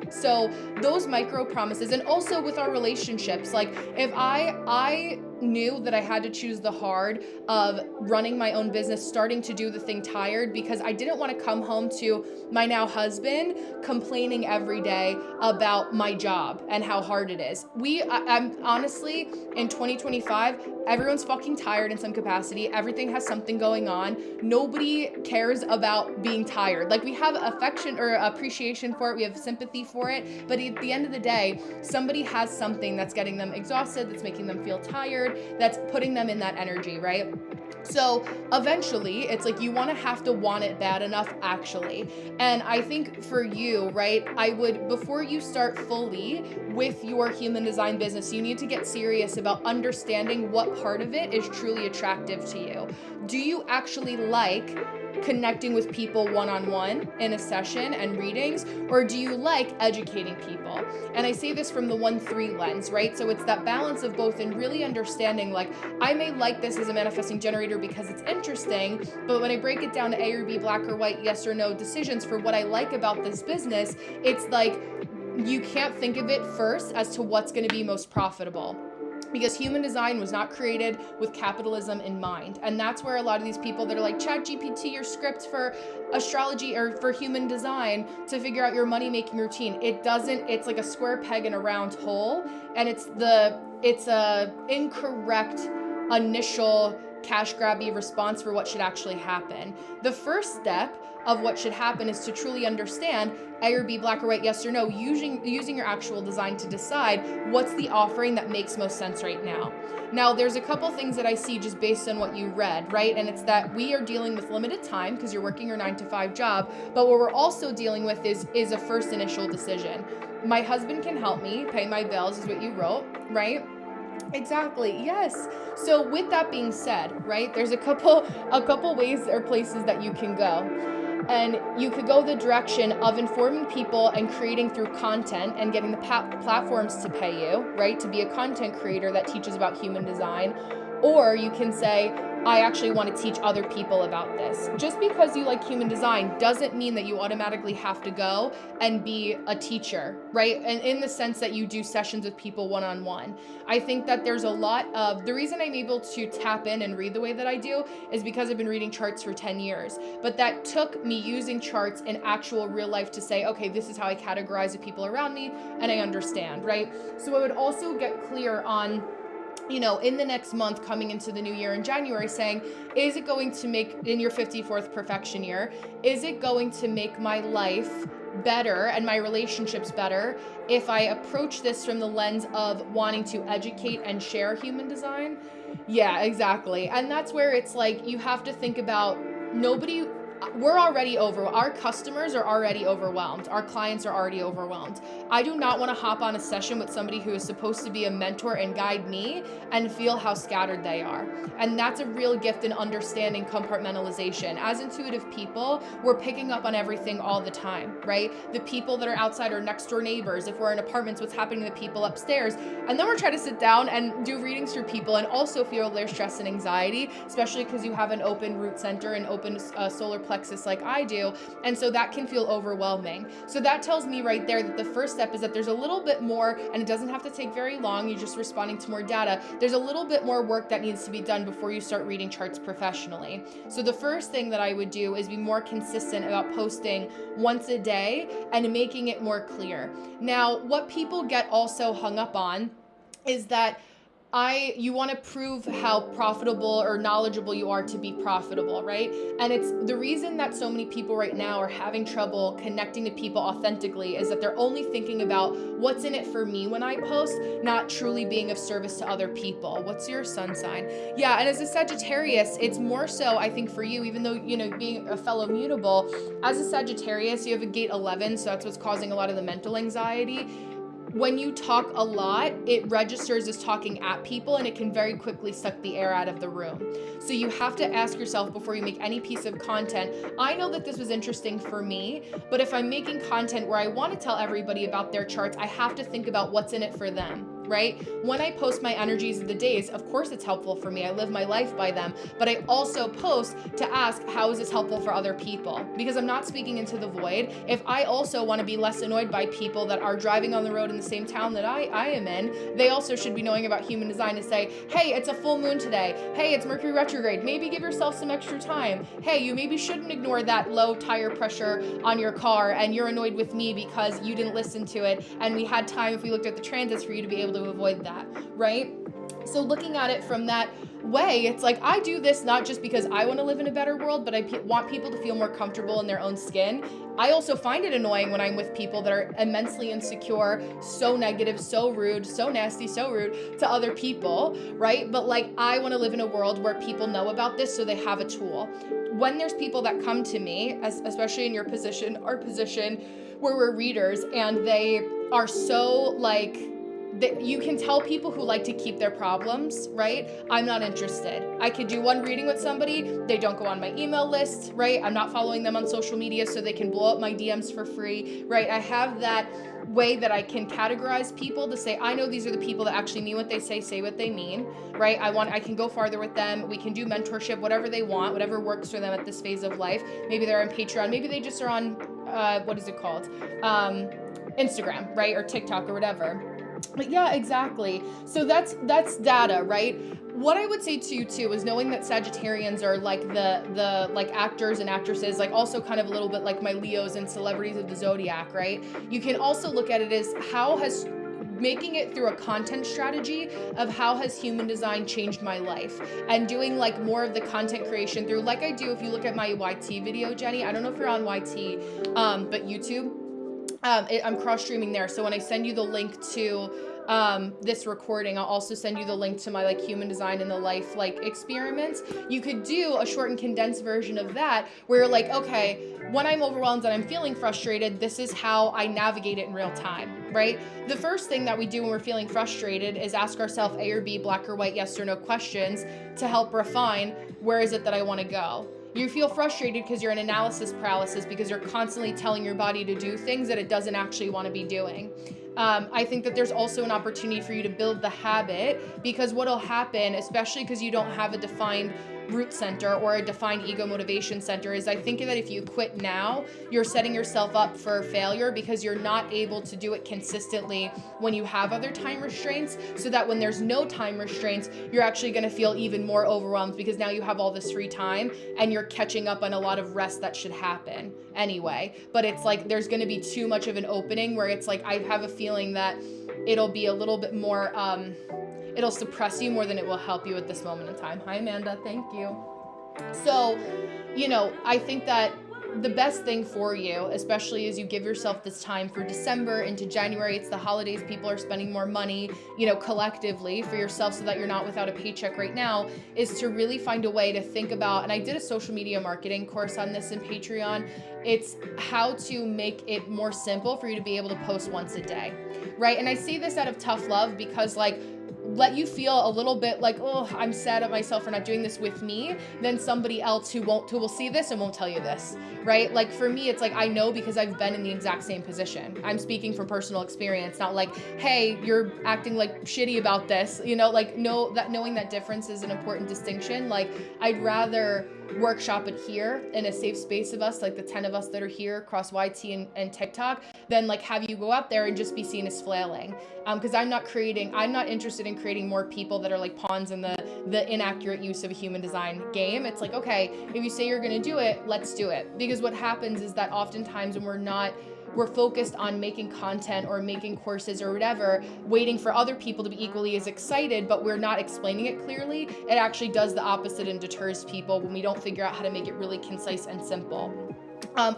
So those micro promises, and also with our relationships, like if I knew that I had to choose the hard of running my own business, starting to do the thing tired, because I didn't want to come home to my now husband complaining every day about my job and how hard it is. I'm honestly, in 2025, everyone's fucking tired in some capacity. Everything has something going on. Nobody cares about being tired. Like, we have affection or appreciation for it. We have sympathy for it. But at the end of the day, somebody has something that's getting them exhausted, that's making them feel tired, that's putting them in that energy, right? So eventually it's like you have to want it bad enough, actually. And I think for you, right, I would, before you start fully with your human design business, you need to get serious about understanding what part of it is truly attractive to you. Do you actually like connecting with people one-on-one in a session and readings, or do you like educating people? And I say this from the 1-3 lens, right? So it's that balance of both, and really understanding, like, I may like this as a manifesting generator because it's interesting, but when I break it down to A or B, black or white, yes or no decisions for what I like about this business, it's like you can't think of it first as to what's going to be most profitable. Because human design was not created with capitalism in mind. And that's where a lot of these people that are like, ChatGPT your script for astrology or for human design to figure out your money-making routine. It doesn't, it's like a square peg in a round hole. And it's a incorrect initial cash grabby response for what should actually happen. The first step of what should happen is to truly understand A or B, black or white, yes or no, using your actual design to decide what's the offering that makes most sense right now. Now, there's a couple things that I see just based on what you read, right? And it's that we are dealing with limited time because you're working your 9-to-5 job, but what we're also dealing with is a first initial decision. My husband can help me pay my bills is what you wrote, right? Exactly. Yes. So with that being said, right, there's a couple ways or places that you can go. And you could go the direction of informing people and creating through content and getting the platforms to pay you, right, to be a content creator that teaches about human design. Or you can say, I actually want to teach other people about this. Just because you like human design doesn't mean that you automatically have to go and be a teacher, right? And in the sense that you do sessions with people one-on-one. I think that there's a lot of, the reason I'm able to tap in and read the way that I do is because I've been reading charts for 10 years. But that took me using charts in actual real life to say, okay, this is how I categorize the people around me and I understand, right? So I would also get clear on, in the next month coming into the new year in January, saying, is it going to make, in your 54th perfection year, is it going to make my life better and my relationships better if I approach this from the lens of wanting to educate and share human design? Yeah, exactly. And that's where it's like, you have to think about our customers are already overwhelmed. Our clients are already overwhelmed. I do not want to hop on a session with somebody who is supposed to be a mentor and guide me and feel how scattered they are. And that's a real gift in understanding compartmentalization. As intuitive people, we're picking up on everything all the time, right? The people that are outside are next door neighbors. If we're in apartments, what's happening to the people upstairs? And then we're trying to sit down and do readings for people and also feel their stress and anxiety, especially because you have an open root center and open solar plexus like I do, and so that can feel overwhelming. So that tells me right there that the first step is that there's a little bit more, and it doesn't have to take very long, you're just responding to more data. There's a little bit more work that needs to be done before you start reading charts professionally. So the first thing that I would do is be more consistent about posting once a day and making it more clear. Now, what people get also hung up on is that you want to prove how profitable or knowledgeable you are to be profitable, right? And it's the reason that so many people right now are having trouble connecting to people authentically is that they're only thinking about what's in it for me when I post, not truly being of service to other people. What's your sun sign? Yeah, and as a Sagittarius, it's more so, I think, for you, even though, being a fellow mutable, as a Sagittarius, you have a gate 11, so that's what's causing a lot of the mental anxiety. When you talk a lot, it registers as talking at people and it can very quickly suck the air out of the room. So you have to ask yourself before you make any piece of content, I know that this was interesting for me, but if I'm making content where I want to tell everybody about their charts, I have to think about what's in it for them, right? When I post my energies of the days, of course it's helpful for me. I live my life by them, but I also post to ask, how is this helpful for other people? Because I'm not speaking into the void. If I also want to be less annoyed by people that are driving on the road in the same town that I am in, they also should be knowing about human design to say, hey, it's a full moon today. Hey, it's Mercury retrograde. Maybe give yourself some extra time. Hey, you maybe shouldn't ignore that low tire pressure on your car and you're annoyed with me because you didn't listen to it and we had time if we looked at the transits for you to be able to avoid that, right? So looking at it from that way, it's like, I do this not just because I want to live in a better world, but I want people to feel more comfortable in their own skin. I also find it annoying when I'm with people that are immensely insecure, so negative, so rude, so nasty, so rude to other people, right? But like, I want to live in a world where people know about this so they have a tool. When there's people that come to me, especially in your position, our position, where we're readers, and they are so like, you can tell people who like to keep their problems, right? I'm not interested. I could do one reading with somebody, they don't go on my email list, right? I'm not following them on social media so they can blow up my DMs for free, right? I have that way that I can categorize people to say, I know these are the people that actually mean what they say what they mean, right? I can go farther with them. We can do mentorship, whatever they want, whatever works for them at this phase of life. Maybe they're on Patreon. Maybe they just are on, what is it called? Instagram, right? Or TikTok or whatever. But yeah, exactly. So that's data, right? What I would say to you too is knowing that Sagittarians are like the like actors and actresses, like also kind of a little bit like my Leos and celebrities of the zodiac, right? You can also look at it as making it through a content strategy of how has human design changed my life, and doing like more of the content creation through, like I do if you look at my YT video, Jenny. I don't know if you're on YT, but YouTube. I'm cross streaming there. So when I send you the link to this recording, I'll also send you the link to my like human design in the life like experiments. You could do a short and condensed version of that where you're like, okay, when I'm overwhelmed and I'm feeling frustrated, this is how I navigate it in real time, right? The first thing that we do when we're feeling frustrated is ask ourselves A or B, black or white, yes or no questions to help refine where is it that I want to go. You feel frustrated because you're in analysis paralysis because you're constantly telling your body to do things that it doesn't actually want to be doing. I think that there's also an opportunity for you to build the habit, because what'll happen, especially because you don't have a defined root center or a defined ego motivation center, is I think that if you quit now, you're setting yourself up for failure, because you're not able to do it consistently when you have other time restraints, so that when there's no time restraints, you're actually going to feel even more overwhelmed, because now you have all this free time and you're catching up on a lot of rest that should happen anyway. But it's like there's going to be too much of an opening where it's like I have a feeling that it'll be a little bit more it'll suppress you more than it will help you at this moment in time. Hi, Amanda. Thank you. So, I think that the best thing for you, especially as you give yourself this time for December into January, it's the holidays, people are spending more money, collectively for yourself, so that you're not without a paycheck right now, is to really find a way to think about, and I did a social media marketing course on this in Patreon, it's how to make it more simple for you to be able to post once a day, right? And I say this out of tough love, because let you feel a little bit like, oh, I'm sad at myself for not doing this with me, than somebody else who will see this and won't tell you this, right? Like for me, it's like, I know, because I've been in the exact same position. I'm speaking from personal experience, not like, hey, you're acting like shitty about this, knowing that difference is an important distinction. Like, I'd rather workshop it here in a safe space of us, like the 10 of us that are here across YT and TikTok, than like have you go out there and just be seen as flailing. Because I'm not interested in creating more people that are like pawns in the inaccurate use of a human design game. It's like, okay, if you say you're going to do it, let's do it. Because what happens is that oftentimes when we're focused on making content or making courses or whatever, waiting for other people to be equally as excited, but we're not explaining it clearly, it actually does the opposite and deters people when we don't figure out how to make it really concise and simple.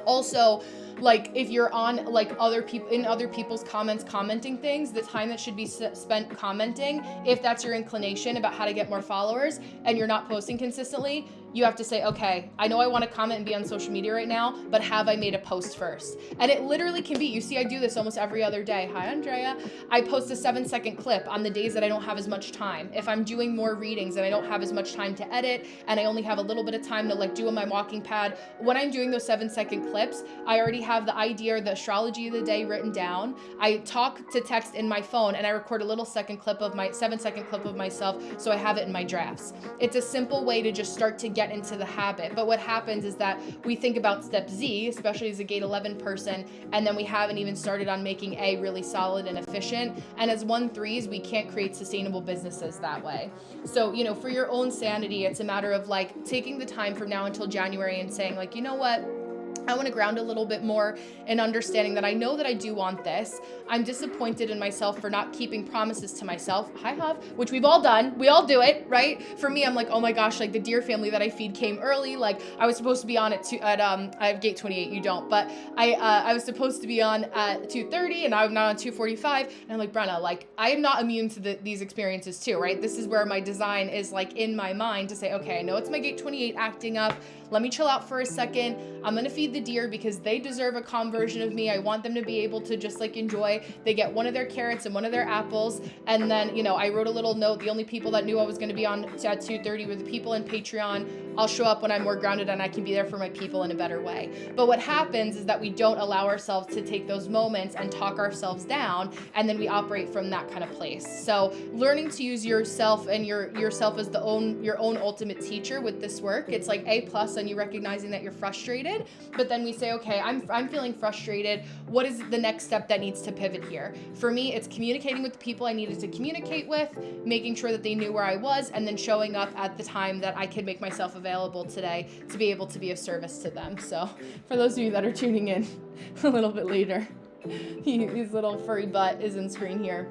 Also, like if you're on like other people's comments, commenting things, the time that should be spent commenting, if that's your inclination about how to get more followers and you're not posting consistently, you have to say, okay, I know I want to comment and be on social media right now, but have I made a post first? And it literally can be, you see, I do this almost every other day. Hi, Andrea. I post a 7-second clip on the days that I don't have as much time. If I'm doing more readings and I don't have as much time to edit and I only have a little bit of time to like do on my walking pad, when I'm doing those 7-second clips, I already have the idea or the astrology of the day written down. I talk to text in my phone and I record a little 7-second clip of myself, so I have it in my drafts. It's a simple way to just start to get into the habit. But what happens is that we think about step Z, especially as a gate 11 person, and then we haven't even started on making A really solid and efficient. And as 1-3s, we can't create sustainable businesses that way. So, for your own sanity, it's a matter of like taking the time from now until January and saying like, you know what? I want to ground a little bit more in understanding that I know that I do want this. I'm disappointed in myself for not keeping promises to myself. Hi, Huff, which we've all done. We all do it, right? For me, I'm like, oh my gosh, like the deer family that I feed came early. Like I was supposed to be on at I have gate 28, you don't, but I was supposed to be on at 2:30 and I'm now on 2:45. And I'm like, Brenna, like I am not immune to these experiences too, right? This is where my design is like in my mind to say, okay, I know it's my gate 28 acting up. Let me chill out for a second. I'm going to feed the deer because they deserve a calm version of me. I want them to be able to just like enjoy. They get one of their carrots and one of their apples. And then, I wrote a little note. The only people that knew I was going to be on at 2:30 were the people in Patreon. I'll show up when I'm more grounded and I can be there for my people in a better way. But what happens is that we don't allow ourselves to take those moments and talk ourselves down. And then we operate from that kind of place. So learning to use yourself and yourself as your own ultimate teacher with this work. It's like A+ on you recognizing that you're frustrated, but then we say, okay, I'm feeling frustrated. What is the next step that needs to pivot here? For me, it's communicating with the people I needed to communicate with, making sure that they knew where I was, and then showing up at the time that I could make myself available today to be able to be of service to them. So for those of you that are tuning in a little bit later, his little furry butt is in screen here.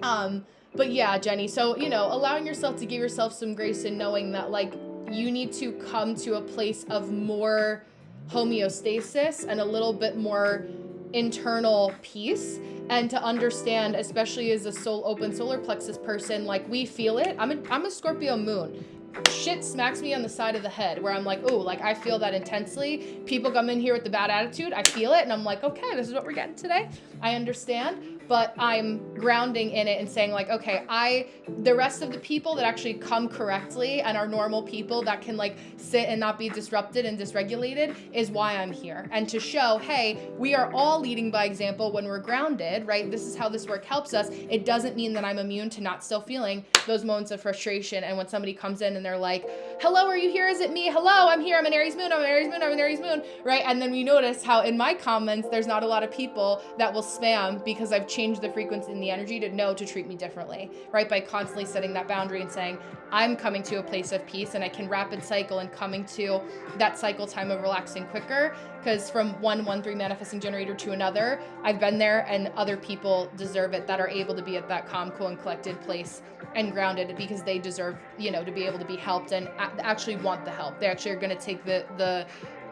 But yeah, Jenny, so, allowing yourself to give yourself some grace and knowing that like you need to come to a place of more homeostasis and a little bit more internal peace, and to understand, especially as a open solar plexus person, like we feel it. I'm a Scorpio moon. Shit smacks me on the side of the head where I'm like, oh, like I feel that intensely. People come in here with the bad attitude. I feel it. And I'm like, okay, this is what we're getting today. I understand. but I'm grounding in it and saying like, okay, the rest of the people that actually come correctly and are normal people that can like sit and not be disrupted and dysregulated is why I'm here. And to show, hey, we are all leading by example when we're grounded, right? This is how this work helps us. It doesn't mean that I'm immune to not still feeling those moments of frustration. And when somebody comes in and they're like, hello, are you here? Is it me? Hello, I'm here. I'm an Aries moon. I'm an Aries moon. I'm an Aries moon, right? And then we notice how in my comments, there's not a lot of people that will spam because I've changed the frequency and the energy to know to treat me differently, right? By constantly setting that boundary and saying, I'm coming to a place of peace and I can rapid cycle and coming to that cycle time of relaxing quicker. Because from 113 manifesting generator to another, I've been there and other people deserve it that are able to be at that calm, cool, and collected place and grounded because they deserve, to be able to be helped and actually want the help. They actually are going to take the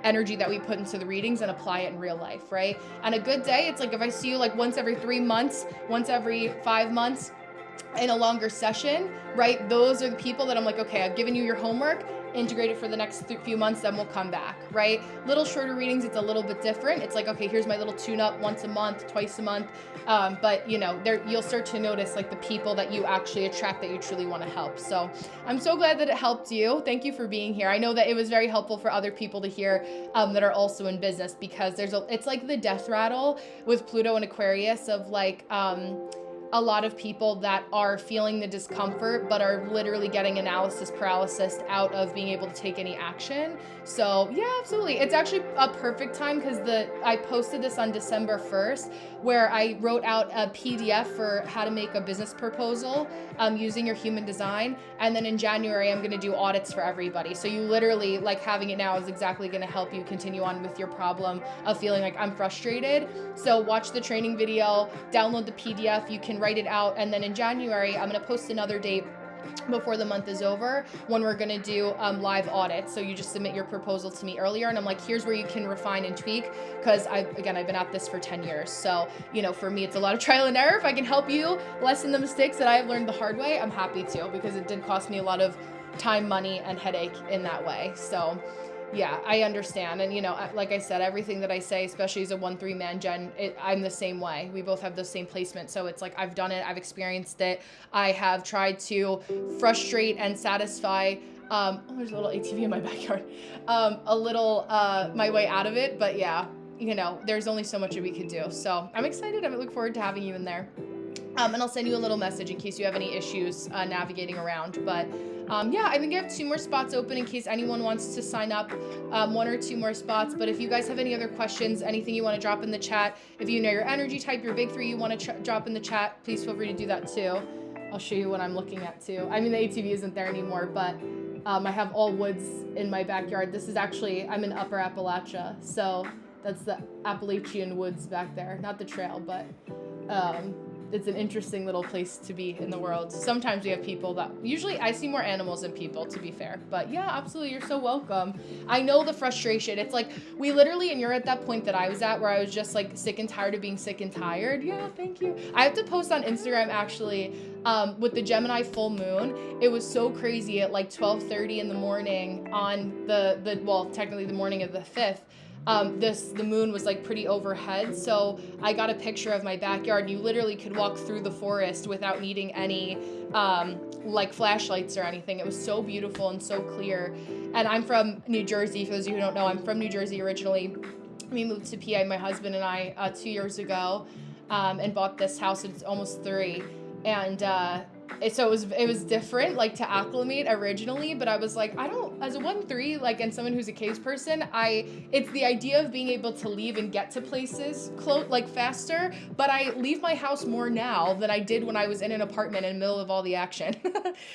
energy that we put into the readings and apply it in real life, right? And a good day, it's like if I see you like once every 3 months, once every 5 months in a longer session, right? Those are the people that I'm like, okay, I've given you your homework, integrate it for the next few months, then we'll come back, right? Little shorter readings, it's a little bit different. It's like, okay, here's my little tune-up once a month, twice a month. But you'll start to notice like the people that you actually attract that you truly want to help. So I'm so glad that it helped you. Thank you for being here. I know that it was very helpful for other people to hear that are also in business because it's like the death rattle with Pluto and Aquarius of like, a lot of people that are feeling the discomfort but are literally getting analysis paralysis out of being able to take any action. So yeah, absolutely. It's actually a perfect time because I posted this on December 1st where I wrote out a PDF for how to make a business proposal using your human design. And then in January, I'm going to do audits for everybody. So you literally, like having it now is exactly going to help you continue on with your problem of feeling like I'm frustrated. So watch the training video, download the PDF, you can write it out. And then in January, I'm going to post another date before the month is over when we're going to do live audits. So you just submit your proposal to me earlier and I'm like, here's where you can refine and tweak because I've been at this for 10 years. So, for me, it's a lot of trial and error. If I can help you lessen the mistakes that I have learned the hard way, I'm happy to because it did cost me a lot of time, money, and headache in that way. So yeah, I understand. And, like I said, everything that I say, especially as a 1-3 man gen, I'm the same way. We both have the same placement. So it's like, I've done it. I've experienced it. I have tried to frustrate and satisfy, there's a little ATV in my backyard, my way out of it. But yeah, there's only so much that we could do. So I'm excited. I look forward to having you in there. And I'll send you a little message in case you have any issues navigating around. But yeah, I think I have 2 more spots open in case anyone wants to sign up, 1 or 2 more spots. But if you guys have any other questions, anything you want to drop in the chat, if you know your energy type, your big 3 you want to drop in the chat, please feel free to do that too. I'll show you what I'm looking at too. I mean, the ATV isn't there anymore, but I have all woods in my backyard. This is actually, I'm in Upper Appalachia. So that's the Appalachian woods back there. Not the trail, but it's an interesting little place to be in the world. Sometimes we have people that, usually I see more animals than people, to be fair. But yeah, absolutely, you're so welcome. I know the frustration. It's like, we literally, and you're at that point that I was at where I was just like sick and tired of being sick and tired. Yeah, thank you. I have to post on Instagram actually, with the Gemini full moon. It was so crazy at like 12:30 in the morning on well, technically the morning of the 5th. The moon was like pretty overhead, so I got a picture of my backyard. You literally could walk through the forest without needing any like flashlights or anything. It was so beautiful and so clear. And I'm from New Jersey. For those of you who don't know, I'm from New Jersey originally. We moved to PA, my husband and I, 2 years ago, and bought this house. It's almost 3, and so it was different, like, to acclimate originally, but I was like, as a 1-3, like, and someone who's a caves person, it's the idea of being able to leave and get to places faster, but I leave my house more now than I did when I was in an apartment in the middle of all the action.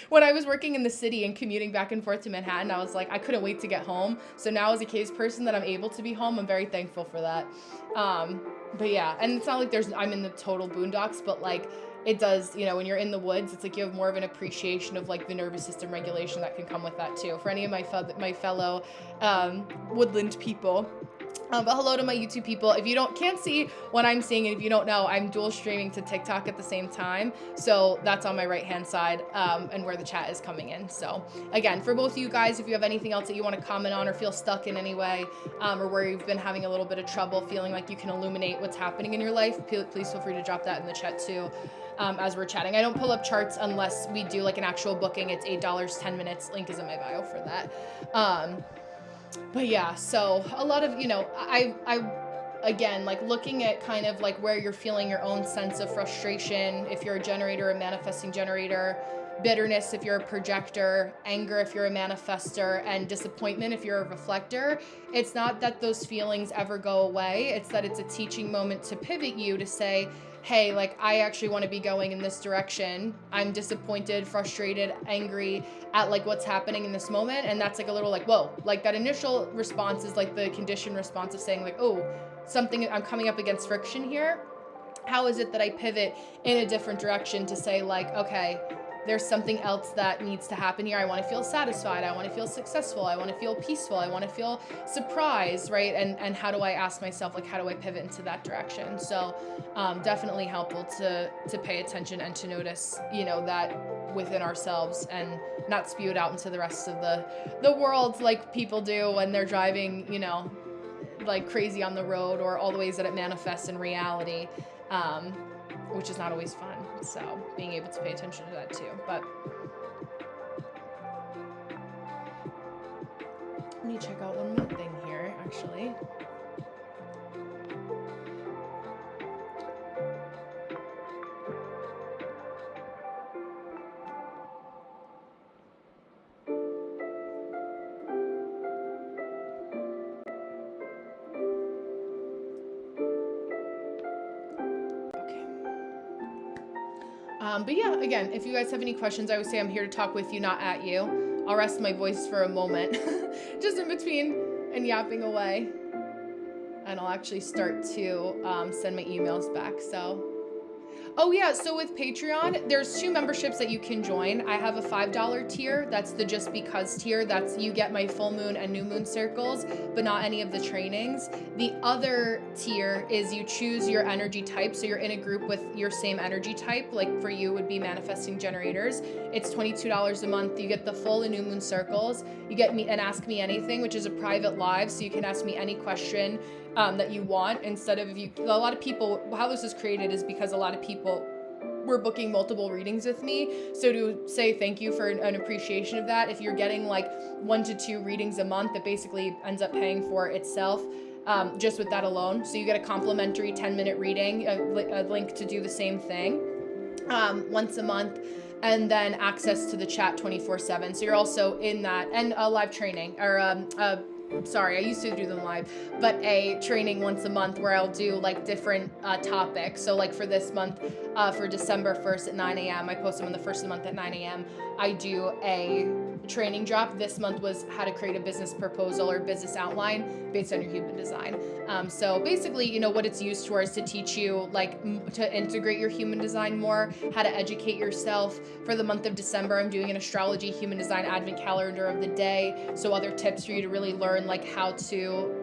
When I was working in the city and commuting back and forth to Manhattan, I was like, I couldn't wait to get home. So now as a caves person that I'm able to be home, I'm very thankful for that. But yeah, and it's not like I'm in the total boondocks, but like, it does, when you're in the woods, it's like you have more of an appreciation of like the nervous system regulation that can come with that too. For any of my fellow woodland people, But hello to my YouTube people. If you can't see what I'm seeing, and if you don't know, I'm dual streaming to TikTok at the same time. So that's on my right hand side, and where the chat is coming in. So again, for both of you guys, if you have anything else that you want to comment on or feel stuck in any way, or where you've been having a little bit of trouble feeling like you can illuminate what's happening in your life, please feel free to drop that in the chat too. As we're chatting, I don't pull up charts unless we do like an actual booking. It's $8, 10 minutes. Link is in my bio for that. But yeah, so a lot of, I again, like looking at kind of like where you're feeling your own sense of frustration, if you're a generator, a manifesting generator, bitterness if you're a projector, anger if you're a manifester, and disappointment if you're a reflector. It's not that those feelings ever go away. It's that it's a teaching moment to pivot you to say, hey, like I actually want to be going in this direction. I'm disappointed, frustrated, angry at like what's happening in this moment. And that's like a little like, whoa, like that initial response is like the conditioned response of saying like, oh, I'm coming up against friction here. How is it that I pivot in a different direction to say like, okay, there's something else that needs to happen here. I want to feel satisfied. I want to feel successful. I want to feel peaceful. I want to feel surprised, right? And how do I ask myself, like, how do I pivot into that direction? So definitely helpful to pay attention and to notice, that within ourselves and not spew it out into the rest of the world like people do when they're driving, like crazy on the road, or all the ways that it manifests in reality. Which is not always fun. So being able to pay attention to that too. But let me check out one more thing here, actually. But yeah, again, if you guys have any questions, I would say I'm here to talk with you, not at you. I'll rest my voice for a moment, just in between and yapping away. And I'll actually start to send my emails back, so. Oh yeah, so with Patreon, there's 2 memberships that you can join. I have a $5 tier, that's the just because tier. That's, you get my full moon and new moon circles, but not any of the trainings. The other tier is you choose your energy type, so you're in a group with your same energy type, like for you would be manifesting generators. It's $22 a month. You get the full and new moon circles. You get me and Ask Me Anything, which is a private live, so you can ask me any question that you want, instead of a lot of people, how this is created is because a lot of people were booking multiple readings with me. So to say thank you for an appreciation of that, if you're getting like 1 to 2 readings a month, it basically ends up paying for itself just with that alone. So you get a complimentary 10-minute reading, a link to do the same thing once a month, and then access to the chat 24/7. So you're also in that, and a live training, or sorry, I used to do them live, but a training once a month where I'll do like different topics. So like for this month, for December 1st at 9 a.m., I post them on the first of the month at 9 a.m. I do a training drop. This month was how to create a business proposal or business outline based on your human design. So basically, what it's used for is to teach you like to integrate your human design more, how to educate yourself. For the month of December, I'm doing an astrology human design advent calendar of the day. So other tips for you to really learn like how to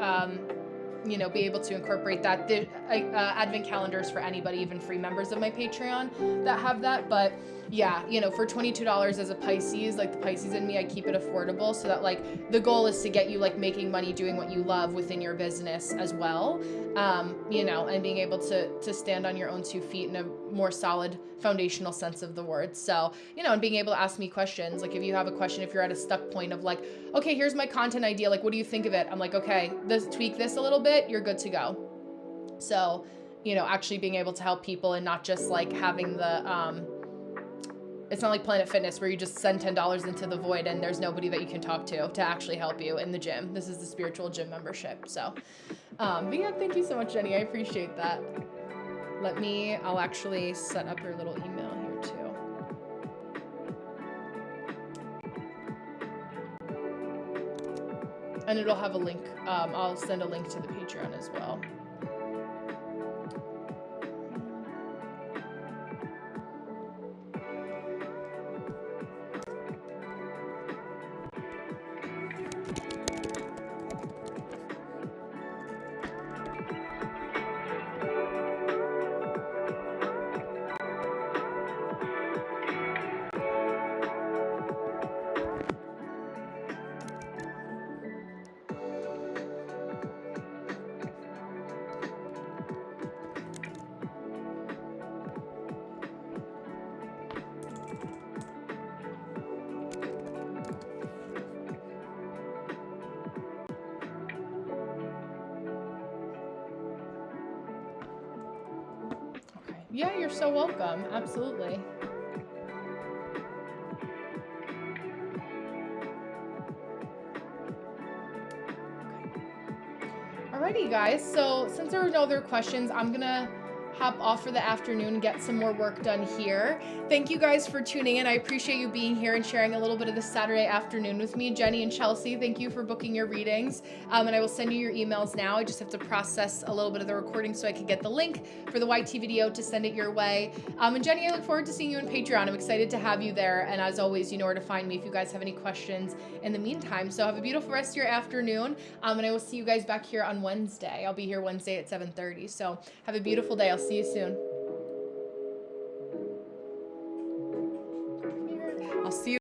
be able to incorporate that. The advent calendars for anybody, even free members of my Patreon that have that. But yeah, for $22 as a Pisces, like the Pisces in me, I keep it affordable so that like the goal is to get you like making money doing what you love within your business as well. And being able to stand on your own 2 feet in a more solid foundational sense of the word. So, and being able to ask me questions. Like if you have a question, if you're at a stuck point of like, okay, here's my content idea. Like, what do you think of it? I'm like, okay, tweak this a little bit. You're good to go. So, actually being able to help people and not just like having the, it's not like Planet Fitness where you just send $10 into the void and there's nobody that you can talk to actually help you in the gym. This is the spiritual gym membership. So, but yeah, thank you so much, Jenny. I appreciate that. I'll actually set up your little email here too. And it'll have a link. I'll send a link to the Patreon as well. Yeah, you're so welcome. Absolutely. Alrighty, guys. So since there were no other questions, I'm gonna hop off for the afternoon and get some more work done here. Thank you guys for tuning in. I appreciate you being here and sharing a little bit of the Saturday afternoon with me. Jenny and Chelsea, thank you for booking your readings. And I will send you your emails now. I just have to process a little bit of the recording so I can get the link for the YT video to send it your way. And Jenny, I look forward to seeing you on Patreon. I'm excited to have you there. And as always, you know where to find me if you guys have any questions in the meantime. So have a beautiful rest of your afternoon. And I will see you guys back here on Wednesday. I'll be here Wednesday at 7:30. So have a beautiful day. I'll see you soon. I'll see you.